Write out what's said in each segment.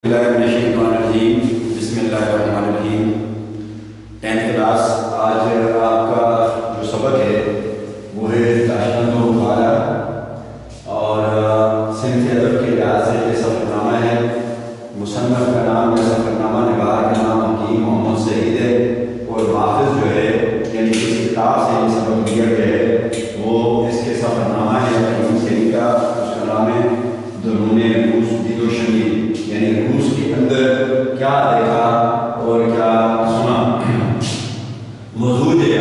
بسم اللہ الرحمن الرحیم۔ 10th کلاس آج آپ کا جو سبق ہے وہ ہے تاشقند و مطالعہ، اور صنف ادب کے لحاظ سے یہ سفر نامہ ہے۔ مصنف کا نام یا سفر نامہ نگار کا نام حکیم محمد سعید ہے، اور ماخذ جو ہے یعنی جس کتاب سے یہ سبق لیا گیا ہے وہ اس کے سفر نامہ ہے حکیم سعید کا۔ اس کا نام ہے درون روس دید و شنید، یعنی روس کے اندر کیا دیکھا اور کیا سنا۔ موضوع ہے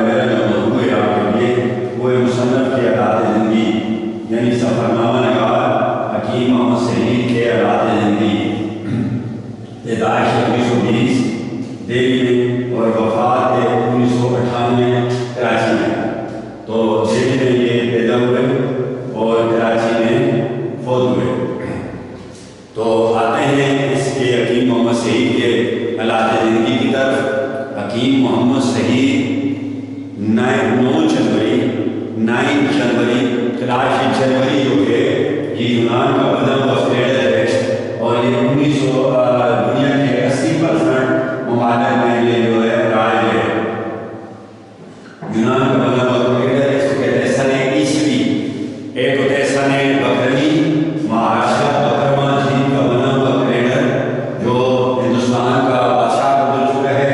میرا جو موضوع ہے آپ کے لیے وہ ہے مصنف کے حالات زندگی، یعنی سفر نامہ نگار حکیم محمد سعید کے حالات زندگی۔ پیدائش 1920 دہلی میں اور وفات 1998 کراچی میں۔ تو دہلی میں یہ پیدا ہوئے اور کراچی میں فوت ہوئے۔ تو آتے ہیں اس کے حکیم محمد سعید کے حالات زندگی کی طرف۔ حکیم محمد سعید 9 جنوری کلاش جنوری جو ہے یہ یونان کا بنا ہوا فیڈر ہے، اور یہ 1900 دنیا کے 80% ممالک میں یہ جو ہے رائج ہے۔ یونان کا بنا ہوا فیڈر ہے، اس کو کہتے ہیں سن عیسوی۔ ایک ہوتا ہے سن بکرمی، مہاراشٹر بکرما جھیل کا بنا ہوا کیلنڈر جو ہندوستان کا بادشاہ گزر چکا ہے،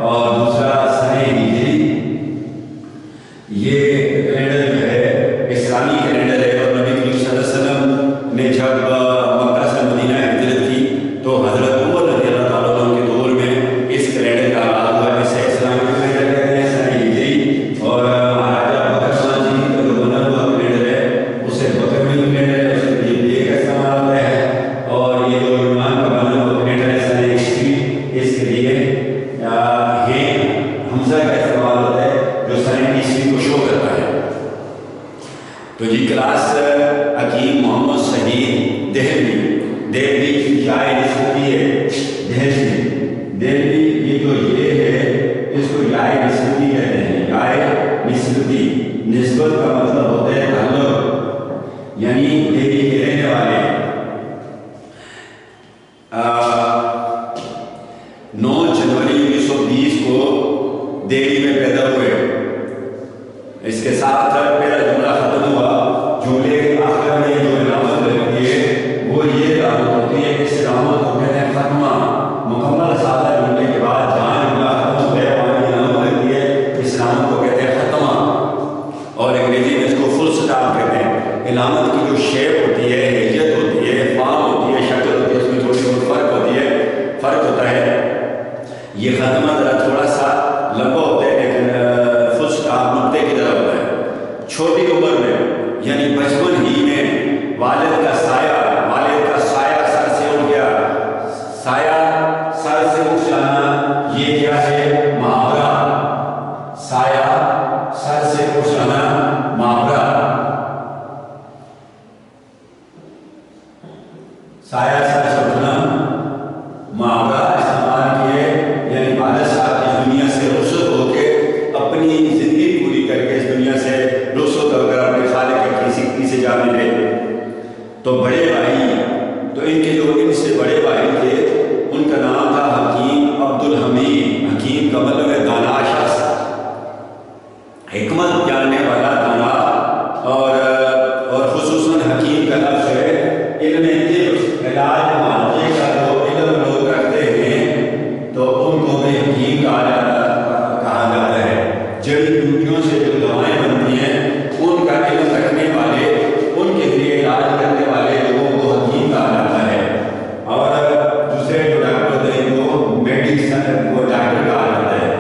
اور دوسرا سن ہجری۔ یہ کیلنڈر جو ہے اسلامی کیلنڈر ہے، اور نبی کریم صلی اللہ علیہ وسلم نے جب مکہ سے مدینہ ہجرت کی تو حضرت عمر رضی اللہ تعالیٰ عنہ کے دور میں اس کیلنڈر کا آغاز ہوا۔ اسے اسلامی کیلنڈر کہتے ہیں سن ہجری، اور مہاراجا بکرما جھیل کا جو بنا ہوا کیلنڈر ہے اسے بکرمی کیلنڈر ہے، اسے ڈے کا استعمال ہوتا ہے۔ اور یہ جو یونان کا بنا ہوا کیلنڈر ہے سن عیسوی، اس کے لیے حمزہ کا استعمال ہوتا ہے جو سن عیسوی کو شو کرتا ہے۔ تو جی کلاس حکیم محمد سعید دہلی کی جائے نسبتی ہے۔ دہلی یہ جو یہ ہے اس کو جائے نسبتی کہتے ہیں۔ جائے نسبتی، نسبت کا مطلب ہوتا ہے تعلق، یعنی دہلی کے رہنے والے۔ 9 جنوری 1920 کو دہلی میں پیدا ہوئے۔ اس کے ساتھ میرا جملہ ختم ہوا۔ جملے کے آخر میں جو علامت لگتی ہے وہ یہ علامت ہوتی ہے، اس علامت کو کہتے ہیں ختمہ۔ مکمل سادہ جملے کے بعد جہاں جملہ ختم ہو گیا وہاں یہ علامت لگتی ہے، اس علامت کو کہتے ہیں ختمہ، اور انگریزی میں اس کو فل سٹاپ کہتے ہیں۔ علامت کی جو شیپ ہوتی ہے، حیثیت ہوتی ہے، فارم ہوتی ہے، شکل ہوتی ہے، اس میں تھوڑی بہت فرق ہوتا ہے۔ یہ ختمہ ذرا تھوڑا سا لمبا ہوتا ہے، لیکن فل سٹاپ نقطے کی طرح ہوتا ہے۔ چھوٹی عمر میں یعنی بچپن ہی میں والد کا سایہ سر سے اٹھ گیا۔ سایہ سر سے اٹھ جانا یہ کیا ہے؟ محاورہ۔ سایہ سر سے اٹھ جانا محاورہ۔ سایہ سر سے اٹھنا محاورہ استعمال کیے، یعنی والد صاحب اس دنیا سے رخصت ہو کے اپنی زندگی پوری کر کے اس دنیا سے رخصت ہو کر اپنے خالق کی سے جا ملے۔ تو بڑے بھائی، تو ان کے جو ان سے بڑے بھائی تھے ان کا نام تھا حکیم عبدالحمید۔ حکیم کا مطلب ہے دانا شخص، حکمت جاننے والا دانا، اور خصوصاً حکیم کا لفظ ہے علم طب، علاج معالجے کا جو علم لوگ رکھتے ہیں تو ان کو بھی حکیم کہا جاتا ہے۔ جڑی بوٹیوں سے جو دوائیں بنتی ہیں ان کا علم رکھنے والے، ان کے لیے علاج کرنے والے لوگوں کو حکیم کہا جاتا ہے۔ اور دوسرے جو ڈاکٹر ہوتے ہیں وہ میڈیسن، وہ ڈاکٹر کہا جاتا ہے،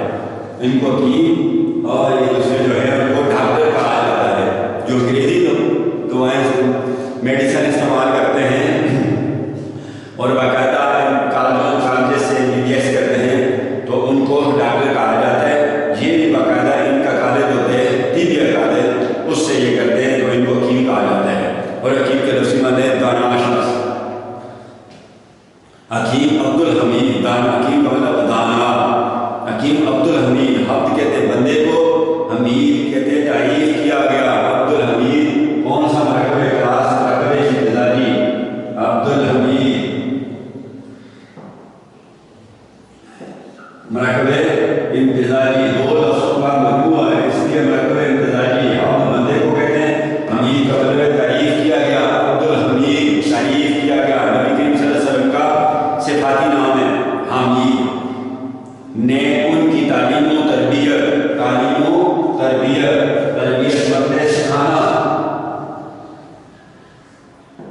ان کو حکیم، اور یہ دوسرے جو ہے ان کو ڈاکٹر کہا جاتا ہے، جو انگریزی دعائیں میڈیسن استعمال کرتے ہیں اور باقاعدہ کالجوں سے MBBS کرتے ہیں تو ان کو ڈاکٹر کہا جاتا ہے۔ یہ بھی باقاعدہ ان کا کالج ہوتے ہیں، طبی کالج، اس سے یہ کرتے ہیں تو ان کو حکیم کہا جاتا ہے۔ اور حکیم کے لفظی معنی ہے دانا شخص۔ حکیم عبدالحمید، حکیم کا مطلب دانا۔ حکیم عبدالحمید، حمد کہتے ہیں بندے کو، حمید کہتے ہیں تعریف کیا گیا۔ عبدالحمید کون سا مرکب کلاس؟ مرکب ابتدائی۔ عبدالحمید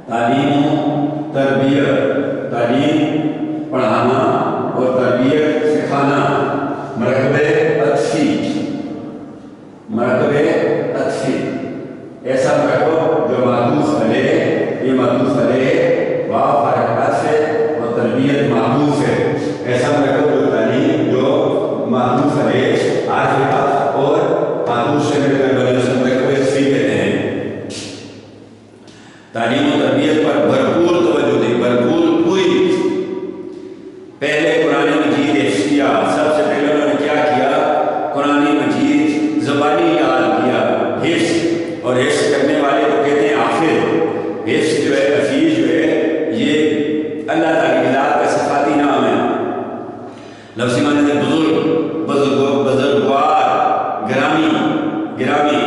تعلیم و تربیت، تعلیم پڑھانا اور تربیت سکھانا مرکبے عطفی، مرکبے عطفی، ایسا مرکب جو معطوف علیہ، یہ معطوف علیہ واو حرف عطف ہے اور تربیت معطوف ہے، ایسا مرکب جو تعلیم جو معطوف علیہ حرف عطف اور معطوف سے مل کر بنے اس مرکب عطفی کہتے ہیں۔ تعلیم و تربیت پر بھرپور توجہ دی، بھرپور پوری۔ پہلے قرآن مجید حفظ کیا، سب سے پہلے انہوں نے کیا کیا؟ قرآن مجید زبانی یاد کیا، حفظ، اور حفظ کرنے والے کو کہتے ہیں حافظ۔ حفظ جو ہے، حفیظ جو ہے، یہ اللہ تعالی کی ذات کا صفاتی نام ہے۔ لفظی معنی سے بزرگ، بزرگوار، گرامی، گرامی،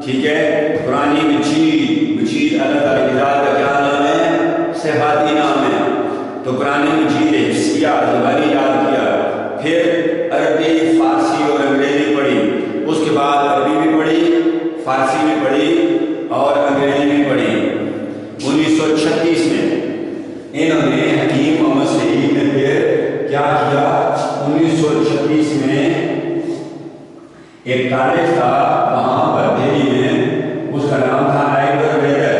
ٹھیک ہے۔ قرآن مجید، مجید اللہ تعالی کی ذات کا کیا نام ہے؟ صفاتی نام ہے۔ تو قرآن مجید حفظ کیا، زبانی یاد کیا، پھر عربی، فارسی اور انگریزی پڑھی، اس کے بعد عربی بھی پڑھی، فارسی بھی پڑھی اور انگریزی بھی پڑھی۔ 1936 میں انہوں نے حکیم محمد سعید نے پھر کیا کیا؟ 1936 میں ایک کالج تھا وہاں پر دہلی میں، اس کا نام تھا آیورویدر،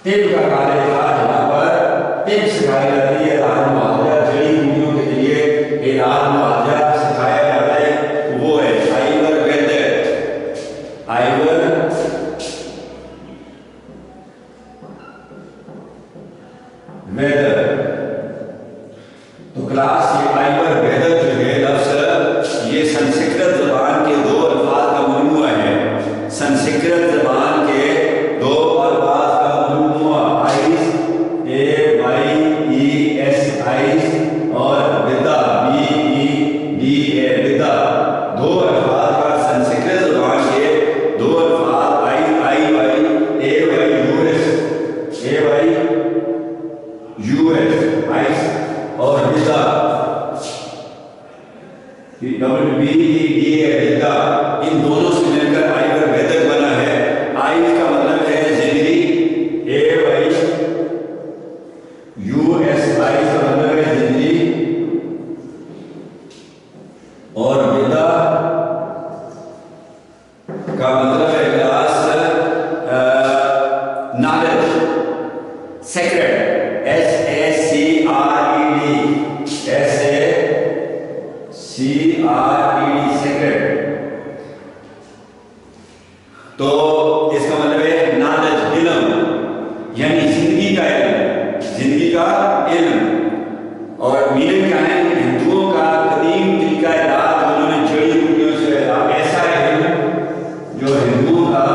طب کا کالج تھا جہاں پر طب سکھائی جاتی ہے، علاج معالجہ، جڑی بوٹیوں کے ذریعے علاج معالجہ سکھایا جاتا ہے، وہ ہے آیورویدر، آیورویدر۔ تو کلاس یہ آیورویدر جو ہے لفظ، یہ سنسکرت زبان کے دو الفاظ کا مجموعہ ہے، سنسکرت زبان کے دو الفاظ کا مجموعہ، آئس، اے وائی ای ایس، آئس، اور ودا، بی ای ڈی اے، ودا، دو الفاظ کا سنسکرت زبان کے دو الفاظ، I Y, A Y U S, A Y U S, آئس اور ودا، double B E D A, ودا، ان دونوں سے مل کر آیورویدک بنا ہے۔ آئس کا مطلب ہے زندگی، اے وائی یو ایس، آئس کا مطلب ہے زندگی، اور ودا کا مطلب ہے class, knowledge, secret, S A C R E D, S A C R E D, secret. تو اس کا مطلب ہے نالج، علم، یعنی زندگی کا علم، زندگی کا علم۔ اور میننگ کیا ہے؟ ہندوؤں کا قدیم طریقہ علاج، انہوں نے جڑی بوٹیوں سے ایسا علم جو ہندوؤں کا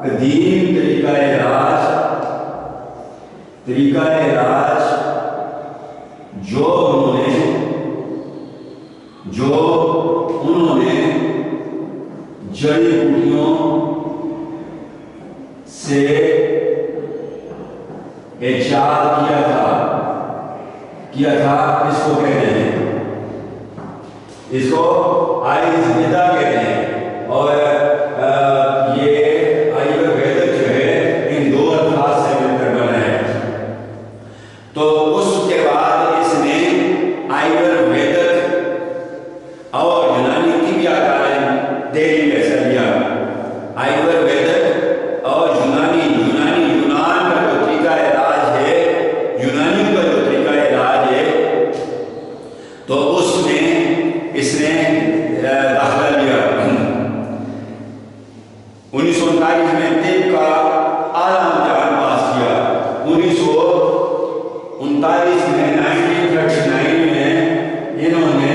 قدیم طریقہ علاج جو انہوں نے جڑی بوٹیوں سے ایجاد کیا تھا، اس کو کہتے ہیں، اس کو آیورویدا کہتے ہیں۔ اور یہ آیورویدک جو ہے ان دو الفاظ سے مل کر بنا ہے۔ تو اس کے بعد اس نے آیورویدک اور یونانی طب یا تعلیم دہلی میں اثر لیا۔ آیورویدک اور یونان کا جو طریقہ علاج ہے، یونانی کا جو طریقہ علاج ہے، تو اس نے داخلہ لیا۔ 1939 میں طب کا اعلیٰ امتحان پاس کیا۔ 1939 میں 1939 میں انہوں نے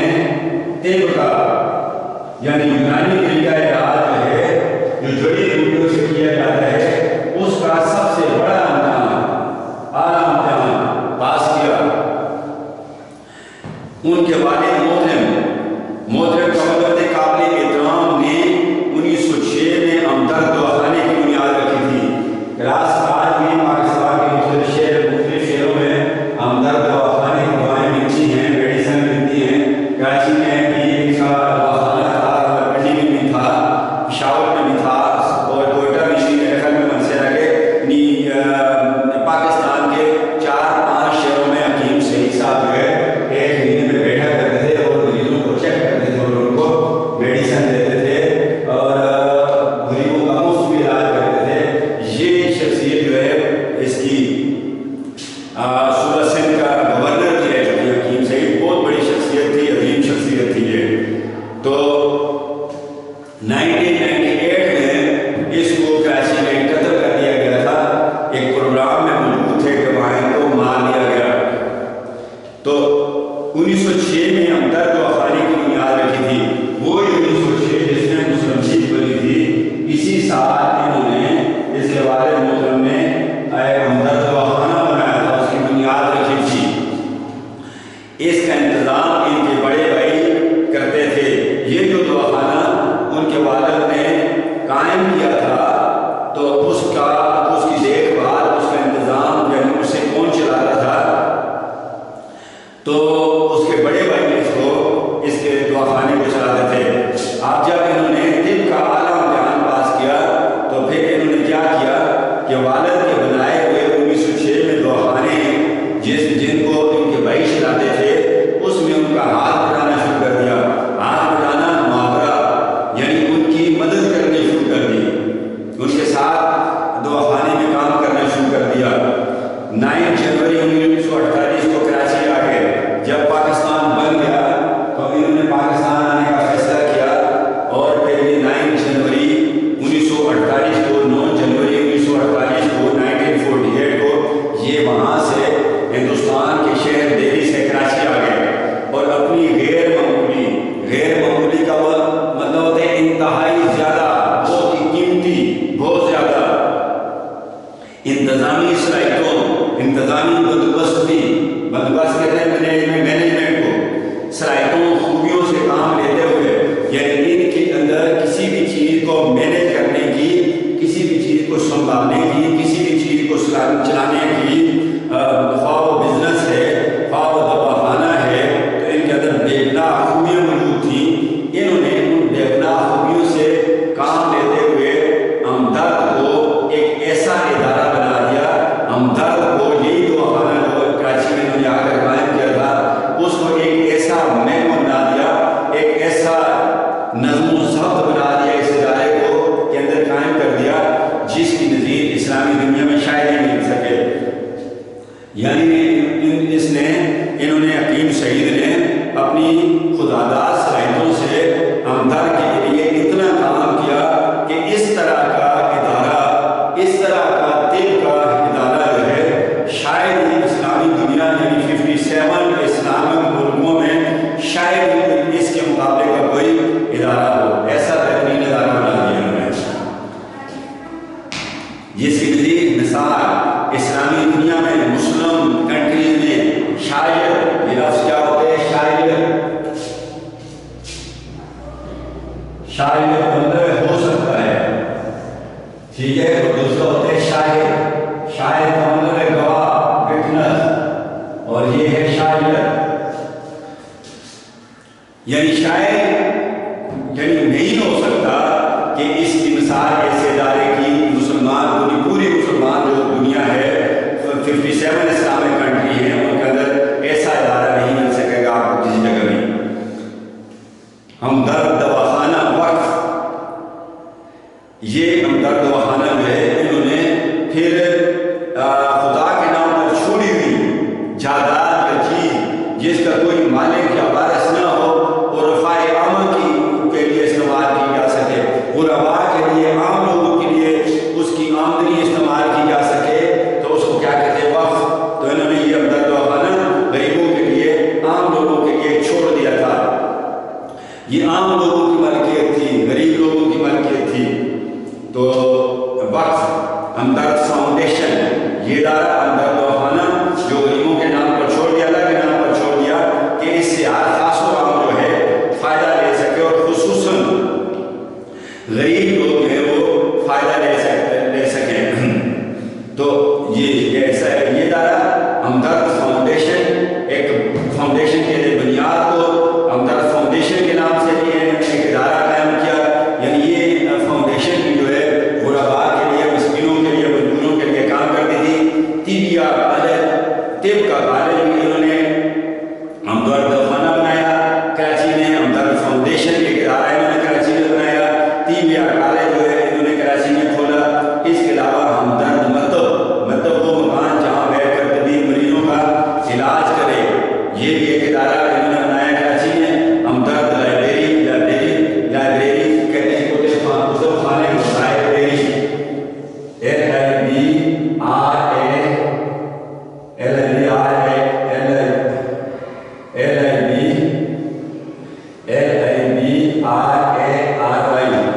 طب کا یعنی یونانی طریقہ علاج ہے جو جڑی بوٹیوں سے کیا جاتا ہے، اس کا سب سے بڑا امتحان، اعلیٰ امتحان پاس کیا۔ ان کے والد محترم قابل احترام نے 1906 میں ہمدرد دواخانے کی بنیاد قائم کیا تھا تو اس کی دیکھ بھال، اس کا انتظام یعنی اسے کون چلاتا تھا؟ تو اس کے بڑے بھائی اس کے دواخانے کو چلاتے تھے۔ اب جب انہوں نے طب کا اعلیٰ امتحان پاس کیا تو پھر انہوں نے کیا کیا کہ والد کے بنائے ہوئے 1906 میں دواخانے جن کو ان کے بھائی چلاتے تھے اس میں ان کا ہاتھ بٹانا شروع کر دیا۔ ہاتھ بٹانا معاورہ یعنی ان کی مدد کرنی شروع کر دی، ان کے ساتھ دواخانے میں کام کرنا شروع کر دیا۔ 9 جنوری 1948 کو کراچی آ گئے۔ جب پاکستان بن گیا تو انہوں نے پاکستان آنے کا فیصلہ کیا اور پھر 9 جنوری 1948 کو 1948 کو یہ وہاں سے ہندوستان کے شہر دہلی سے کراچی آ گئے اور اپنی غیر معمولی کا مطلب ہوتا ہے انتہائی زیادہ، بہت ہی قیمتی، بہت زیادہ انتظامی صلاحیتوں، انتظامی بندوبست کہتے ہیں مینجمنٹ کو، صلاحیتوں خوبیوں سے کام لیتے ہوئے یعنی ان کے اندر کسی بھی چیز کو مینیج کرنے کی، کسی بھی چیز کو سنبھالنے کی، کسی بھی چیز کو چلانے کی، خواہ وہ بزنس ہے، خواہ وہ دواخانہ ہے، تو ان کے اندر بے پناہ خوبیاں موجود تھیں۔ انہوں نے ان بے پناہ خوبیوں سے کام لیتے ہوئے ہمدرد کو ایک ایسا ادارہ بنا دیا، ہمدرد کو یہی دواخانہ کراچی میں انہوں نے آ کر قائم کیا تھا، اس کو ایک ایسا محکمہ بنا دیا، ایک ایسا نظم و ضبط بنا دیا اس ادارے کو کے اندر قائم کر دیا جس کی نظیر اسلامی دنیا میں شاید ہی مل سکے۔ یعنی انہوں نے حکیم شہید نے اپنی خداداد صلاحیتوں سے ہمدرد کے لیے اتنا کام کیا کہ اس طرح کا ادارہ، اس طرح کا طب کا ادارہ جو ہے شاید ہی اسلامی دنیا یعنی 57 اسلامک ملکوں میں شاید ہی اس کے مقابلے کا کوئی ادارہ ہو۔ ایسا بہترین ادارہ بنا دیا انہوں نے جس کی نظیر مثال اسلامی دنیا میں مسلم کنٹریز میں شاعر، یہ لفظ کیا ہوتے ہیں؟ شاعر مطلب ہو سکتا ہے، ٹھیک ہے، اور دوسرا ہوتے ہیں شاعر کا مطلب ہے گواہ، وٹنس، اور یہ ہے شاعر یعنی شاعر یعنی نہیں ہو سکتا کہ اس کی مثال ایسے ادارے کی مسلمان پوری مسلمان جو دنیا ہے 57 اسلامک کنٹری ہیں ان کے اندر ایسا ادارہ نہیں مل سکے گا آپ کو کسی جگہ بھی۔ ہمدرد دواخانہ وقف، یہ ہمدرد دواخانہ جو ہے انہوں نے پھر خدا کے نام پر چھوڑی ہوئی جائیداد یا چیز جس کا کوئی مالک یا وارث نہ ہو اور رفاع عامہ کے لیے استعمال کی جا سکے، غرباء کے لیے، عام لوگوں کے لیے اس کی آمدنی استعمال کی جا سکے، تو اس کو کیا کہتے ہیں؟ وقف۔ تو انہوں نے یہ ہمدرد دواخانہ غریبوں کے لیے، عام لوگوں کے لیے چھوڑ دیا تھا۔ یہ عام لوگوں کی ملکیت تھی، غریب لوگوں کی ملکیت تھی۔ تو وقف ہمدرد فاؤنڈیشن، یہ ادارہ ہمدرد دواخانہ جو غریبوں کے نام پر چھوڑ دیا، اللہ کے نام پر چھوڑ دیا کہ اس سے ہر خاص و عام جو ہے فائدہ لے سکے، اور خصوصاً غریب لوگ ہیں وہ فائدہ لے سکیں۔ تو یہ ایسا ہے، یہ ادارہ ہمدرد فاؤنڈیشن، ایک فاؤنڈیشن کے لیے بنیاد کو ہمدرد فاؤنڈیشن کے نام سے بھی ایک ادارہ قائم کیا، یعنی یہ فاؤنڈیشن بھی جو ہے غرباء کے لیے، مسکینوں کے لیے، مزدوروں کے لیے کام کرتی تھی۔ طب کا کالج بھی انہوں نے ہمدرد دواخانہ بنایا کراچی میں، ہمدرد فاؤنڈیشن کے ادارہ انہوں نے کراچی میں بنایا، طب کالج جو ہے انہوں نے کراچی میں کھولا۔ اس کے علاوہ ہمدرد مطلب وہ مکان جہاں بیٹھ کر طبی مریضوں کا علاج کرے، یہ بھی ایک ادارہ انہوں نے بنایا کراچی میں۔ ہمدرد لائبریری کہتے ہیں کتب خانے کو لائبریری،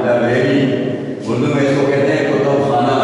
لائبریری، اردو میں اس کو کہتے ہیں کتب خانہ۔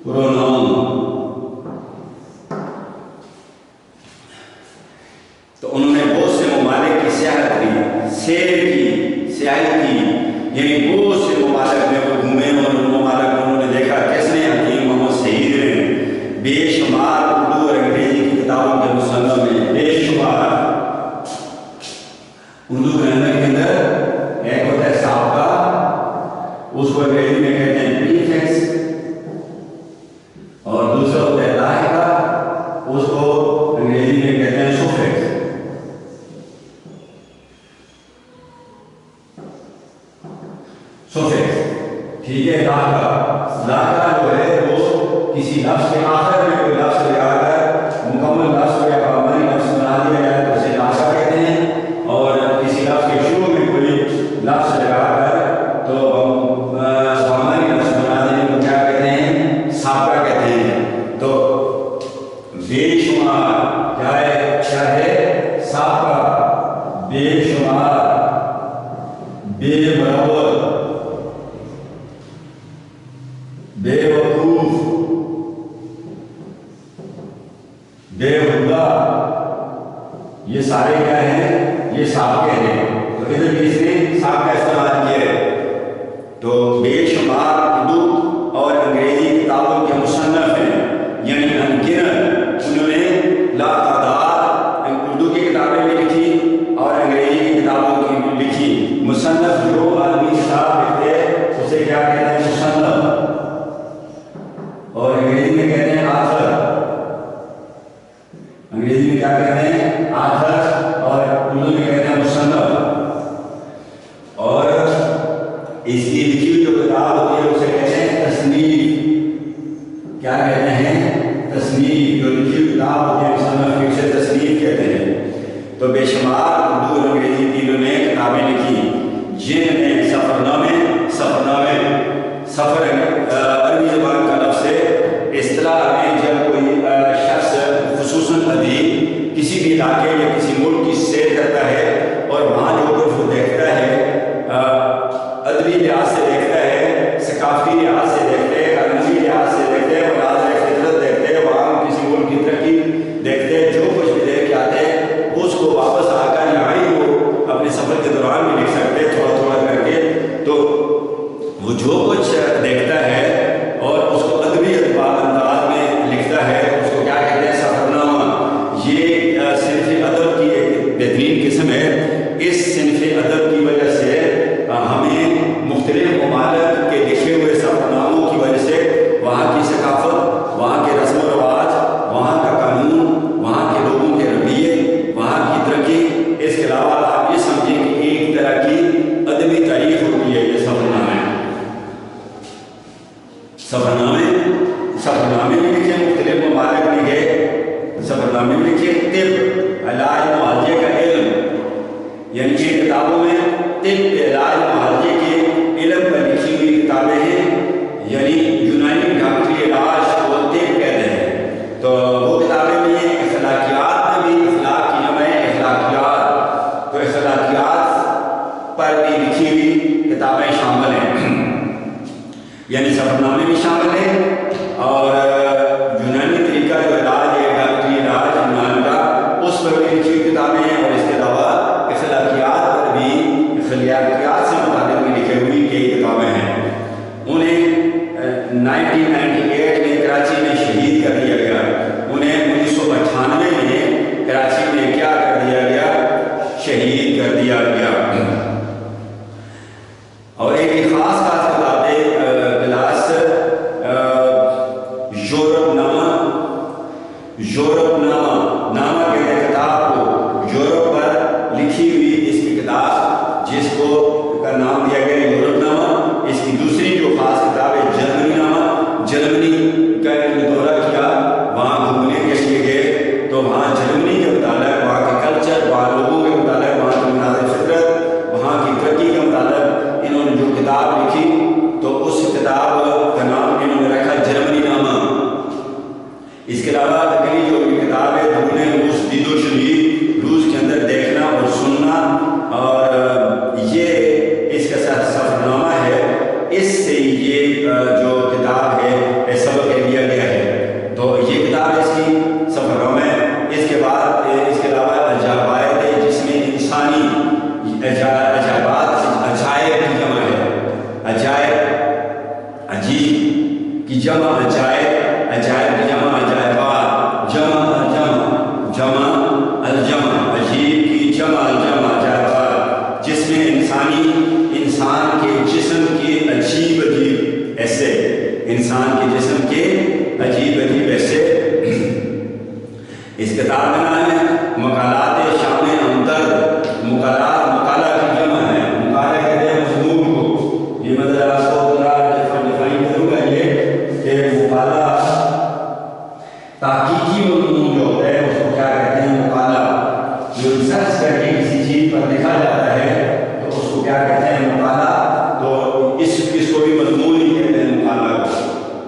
پروناؤن. تو انہوں نے بہت سے ممالک کی سیاحت کی، سیر کی، سیاحت کی، یعنی بہت سے ممالک میں وہ گھومے اور ان ممالک میں انہوں نے دیکھا کیسے حکیم محمد سعید نے بے شمار اردو اور انگریزی کی کتابوں کے مصنف میں بے شمار اردو گرامر کے اندر ایک ہوتا ہے سابقہ، اس کو انگریزی میں کہتے ہیں پریفکس، اور دوسرا ہوتا ہے لاحقہ، اس کو انگریزی میں کہتے ہیں سفکس. ٹھیک ہے. لاحقہ جو ہے وہ کسی لفظ کے آخر میں کوئی لفظ لگا کر مکمل لفظ یا پابندی لفظ بنا دیا جائے تو اسے لاحقہ کہتے ہیں، اور کسی لفظ کے شروع میں کوئی لفظ لگا کر تو پابندی لفظ بنا دینے کو کیا کہتے ہیں؟ سابقہ کہتے ہیں. تو بے شمار کیا ہے؟ سابقہ، بے شمار، بے برابر، بے وقوف، بے ہودہ، یہ سارے کیا ہیں؟ یہ سابقے ہیں. تو ادھر بھی اس نے سابقہ استعمال کیا ہے. تو بے شمار اردو اور انگریزی کتابوں کے مصنف ہیں، یعنی انگنت انہوں نے لا تعداد اردو کی کتابیں بھی لکھی اور انگریزی کی کتابوں کی بھی لکھی. مصنف جو آدمی کتاب لکھتے ہیں اسے کیا کہتے ہیں؟ مصنف. اور انگریزی میں کہتے ہیں آتھر. انگریزی میں کیا کہتے ہیں؟ آتھر. اور اردو میں کہتے ہیں مصنف. اور اس کی لکھی ہوئی جو کتاب ہوتی ہے اسے کہتے ہیں تصنیف. کیا کہتے ہیں؟ تصنیف. جو لکھی ہوئی کتاب ہوتی ہے مصنف کی اسے تصنیف کہتے ہیں. تو بے شمار اردو اور انگریزی تینوں نے کتابیں لکھی جن میں سفر عربی زبان کا لفظ ہے. اصطلاح میں جب کوئی شخص خصوصاً ادیب کسی بھی علاقے یا کسی ملک کی سیر کرتا ہے اور وہاں جو کچھ وہ دیکھتا ہے، ادبی لحاظ سے دیکھتا ہے، ثقافتی لحاظ سے دیکھتے ہیں، قانونی لحاظ سے دیکھتے ہیں، مناظر فطرت دیکھتے ہیں، وہاں کسی ملک کی ترقی دیکھتے ہیں، جو کچھ بھی دیکھ کے آتے ہیں اس کو واپس آ کر یہاں ہی وہ اپنے سفر کے دوران بھی لکھ سکتے ہیں تھوڑا تھوڑا کر کے. تو وہ جو کچھ دیکھتا ہے اور اس کو ادبی انداز میں لکھتا ہے اس کو کیا کہتے ہیں؟ سفرنامہ. یہ صنف ادب کی ایک بہترین قسم ہے. اس صنف ادب کی وجہ سے ہمیں مختلف ممالک کے لکھے ہوئے سفرناموں کی وجہ سے وہاں کی ثقافت، وہاں کے رسم و رواج، وہاں کا قانون، وہاں کے لوگوں کے رویے، وہاں کی ترقی، اس کے علاوہ آپ یہ سمجھیں کہ ایک طرح کی ادبی تاریخ ہوتی ہے یہ سفرنامے. سفرنامے بھی لکھے، مختلف ممالک لکھے سفرنامے بھی لکھے. طب، علاج معالجے کا علم، یعنی ان کتابوں میں طب، علاج معالجے کے علم پر لکھی ہوئی کتابیں ہیں، یعنی یونانی ڈاکٹری علاج کو طب کہتے ہیں. تو وہ کتابیں بھی ہیں. اخلاقیات میں بھی، اخلاق کی جمع ہے اخلاقیات، تو اخلاقیات پر بھی لکھی ہوئی کتابیں شامل ہیں، یعنی سفرنامے بھی شامل ہیں. اور یونانی طریقہ جو علاج ہے، ڈاکٹری علاج یونان کا، اس پر بھی لکھی ہوئی کتابیں ہیں. اور اس کے علاوہ اخلاقیات پر بھی، اخلاقیات سے متعلق بھی لکھی ہوئی کئی کتابیں ہیں. انہیں 1998 میں کراچی میں شہید کر دیا گیا. انہیں 1998 میں کراچی میں کیا کر دیا گیا؟ شہید کر دیا گیا. اور ایک خاص کتاب ہے کلاس یورپ نامہ کہتے ہیں کتاب کو. یورپ پر لکھی ہوئی اس کی کتاب جس کو کا نام دیا گیا یورپ نامہ. اس کی دوسری جو خاص کتاب ہے جرمنی نامہ. جرمنی کا ایک دورہ کیا، وہاں گھومنے کے لیے گئے تو وہاں جرمنی کے متعلق، وہاں کے کلچر، وہاں لوگوں کے متعلق، وہاں کی مناظر فطرت، وہاں کی ترقی کے متعلق انہوں نے جو کتاب لکھی تو اس کتاب کا نام انہوں نے رکھا جرمنی نامہ. اس کے علاوہ اگلی جو کتاب ہے دورے روس، دید و شنید، روس کے اندر دیکھنا اور سننا، اور یہ اس کا سفرنامہ ہے. اس سے یہ جو کتاب ہے سبق لیا کی جمع عجائب، عجائب کی جمع عجائبات، جمع الجمع، عجیب کی جمع الجمع عجائبات، جس میں انسان کے جسم کے عجیب ایسے، انسان کے جسم کے عجیب ایسے۔ اس کتاب کا نام ہے مقالات شام ہمدرد۔ مقالہ کی جمع ہے، مقالہ کہتے ہیں مضمون کو۔ یہ مطلب آپ کو ڈیفائن کروں گا یہ کہ مقالہ تحقیقی مضمون جو ہوتا ہے اس کو کیا کہتے ہیں؟ مقالہ۔ جو ریسرچ کر کے کسی چیز پر لکھا جاتا ہے تو اس کو کیا کہتے ہیں؟ مقالہ۔ تو اس کو بھی مضمون ہی کہتے ہیں مقالہ کو۔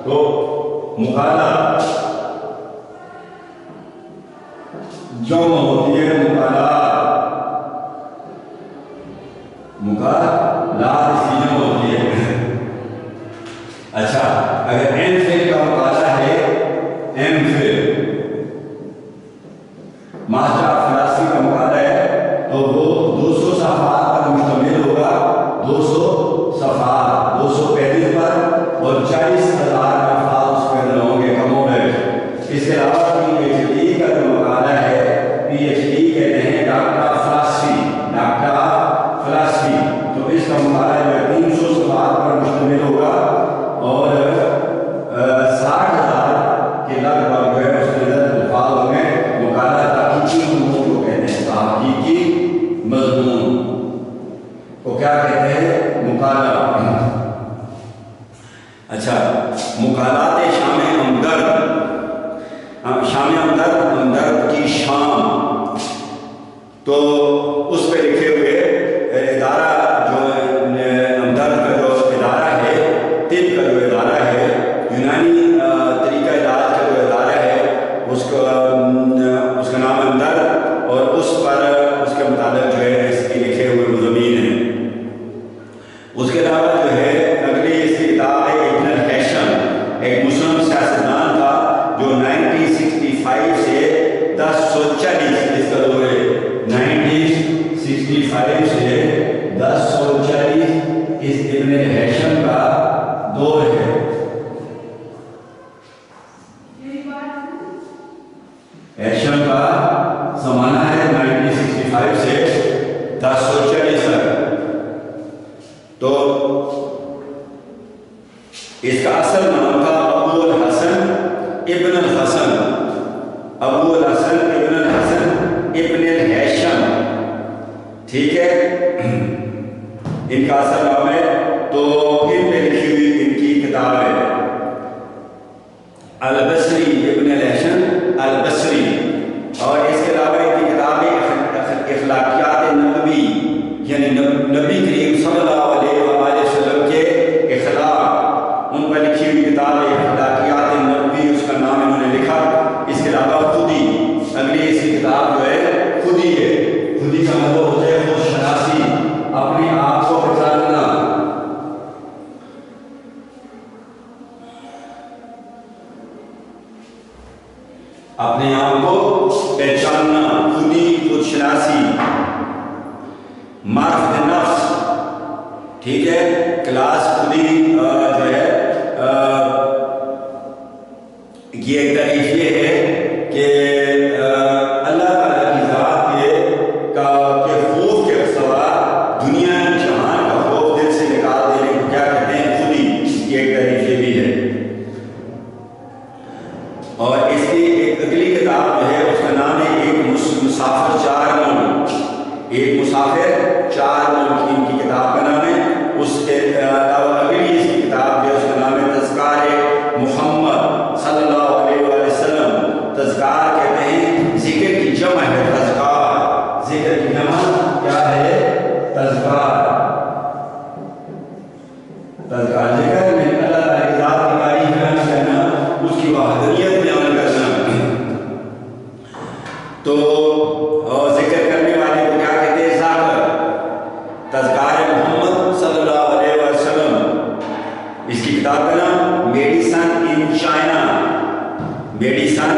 تو مقالہ جمع ہوتی ہے مقالات اس کی جمع ہوتی ہے۔ اچھا، اگر ایم فل کا مقالہ ہے، M Phil master of philosophy کا مقالہ ہے، تو وہ 200 صفحات پر مشتمل ہوگا، 200 صفحات، 200 پیجز پر، اور 40,000 الفاظ اس کے اندر ہوں گے کم و بیش۔ اس کے علاوہ پی ایچ ڈی کا جو مقالہ ہے، پی ایچ ڈی کہتے ہیں doctor of philosophy, doctor of philosophy, تو اس کا مقالہ جو ہے 300 صفحات پر مشتمل ہوگا، اور 60,000 کے لگ بھگ جو ہے اس کے اندر الفاظ ہوں گے۔ مقالہ تحقیقی مضمون کو کہتے ہیں، تحقیقی مضمون کو کیا کہتے ہیں؟ مقالہ۔ اچھا، مقالات شام ہمدرد، شام ہمدرد کی شام، تو اس پہ لکھے ہوئے ادارہ جو ہمدرد کا جو ادارہ ہے، طب کا جو ادارہ ہے، یونانی طریقہ علاج کا جو ادارہ ہے، اس کا نام ہمدرد، اور اس پر اس کے مطابق جو ہے اس کی لکھے ہوئے مضامین ہیں۔ اس کے علاوہ جو ہے اگلی اس کی کتاب ہے ابن الحیثم، ایک مسلم سیاستدان تھا جو 1965 سے 1040 اس کا دور ہے، 1965 سے 1040 اس ابن الحیثم کا دور ہے۔ حیثم کا زمانہ ہے 1965 سے 1040 تک۔ تو اس کا اصل نام تھا ابو الحسن ابن الحسن، ابو الحسن ابن الحسن ابن الحیثم، ٹھیک ہے، ان کا اصل نام ہے۔ تو ان پہ لکھی ہوئی ان کی کتاب ہے البصری، ابن الحیثم البصری، اور اس کے علاوہ ان کی کتاب ہے اخلاقیات نبوی، یعنی نبی کریم صلی اللہ علیہ وآلہ وسلم کے اخلاق، ان پر لکھی ہوئی کتاب ہے اخلاقیات نبوی، اس کا نام انہوں نے لکھا۔ اس کے علاوہ خودی، اگلی اس کی کتاب جو ہے خودی ہے۔ خودی کا مطلب ہوتا ہے خود شناسی، اپنے آپ کو پہچاننا۔ اپنے آپ کو پہچاننا، خودی، خود شناسی، معرفت نفس، ٹھیک ہے، کلاس خودی جو ہے یہ ایک تعریف یہ ہے کہ اللہ تعالیٰ کی ذات کے خوف کے سوا دنیا جہان کا خوف دل سے نکال دینے کو کیا کہتے ہیں؟ خودی، کی ایک تعریف یہ بھی ہے۔ اور اس کی ایک اگلی کتاب جو ہے اس کا نام ہے ایک مسافر 4 ملک، ایک مسافر 4 ملک، ان کی کتاب کا نام ہے۔ اس کے علاوہ اگلی اس کی کتاب جو ہے اس کا نام ہے تذکار محمد صلی اللہ علیہ وآلہ وسلم۔ تذکار کہتے ہیں ذکر کی جمع ہے، تذکار، ذکر کی جمع کیا ہے؟ تذکار۔ تذکار ذکر میں اللہ تعالیٰ کی ذات کی تعریف بیان کرنا، اس کی وحدانیت بیان کرنا۔ تو ذکر کرنے والے کو کیا کہتے ہیں؟ ذاکر۔ تذکار محمد صلی اللہ علیہ وسلم، اس کی کتاب کا نام medicine in China, medicine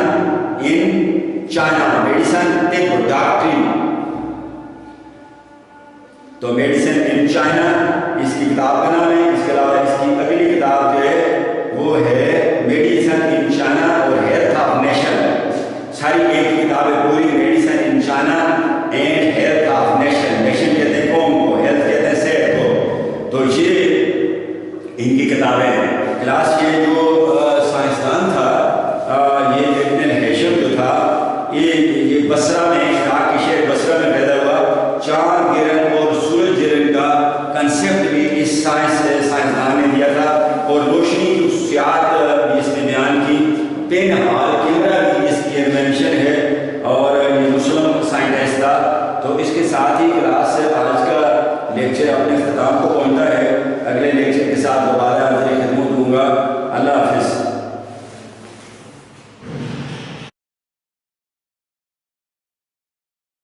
in China, medicine طب، ڈاکٹری۔ تو میڈیسن ان چائنا اس کی کتاب کا نام ہے۔ اس کے علاوہ اس کی اگلی کتاب جو ہے وہ وہ ہے میڈیسن ان چائنا اور ہیلتھ آف نیشن. ساری ایک کتاب ہے پوری، medicine in China and health of nation. Nation کہتے ہیں قوم کو، ہیلتھ کہتے ہیں صحت کو. تو یہ ان کی کتابیں ہیں. کلاس یہ جو سائنسدان تھا یہ ابن ہیشم جو تھا یہ بصرہ میں، عراق کے شہر بصرہ میں پیدا ہوا. چاند گرہن اور سورج گرہن کا کنسیپٹ بھی اس سائنسدان نے دیا تھا، اور روشنی کی خصوصیات بھی اس نے بیان کی. پین ہال کیمرہ بھی اس کی انوینشن ہے، اور یہ مسلم سائنٹسٹ تھا. تو اس کے ساتھ ہی کلاس آج کا لیکچر اپنے اختتام کو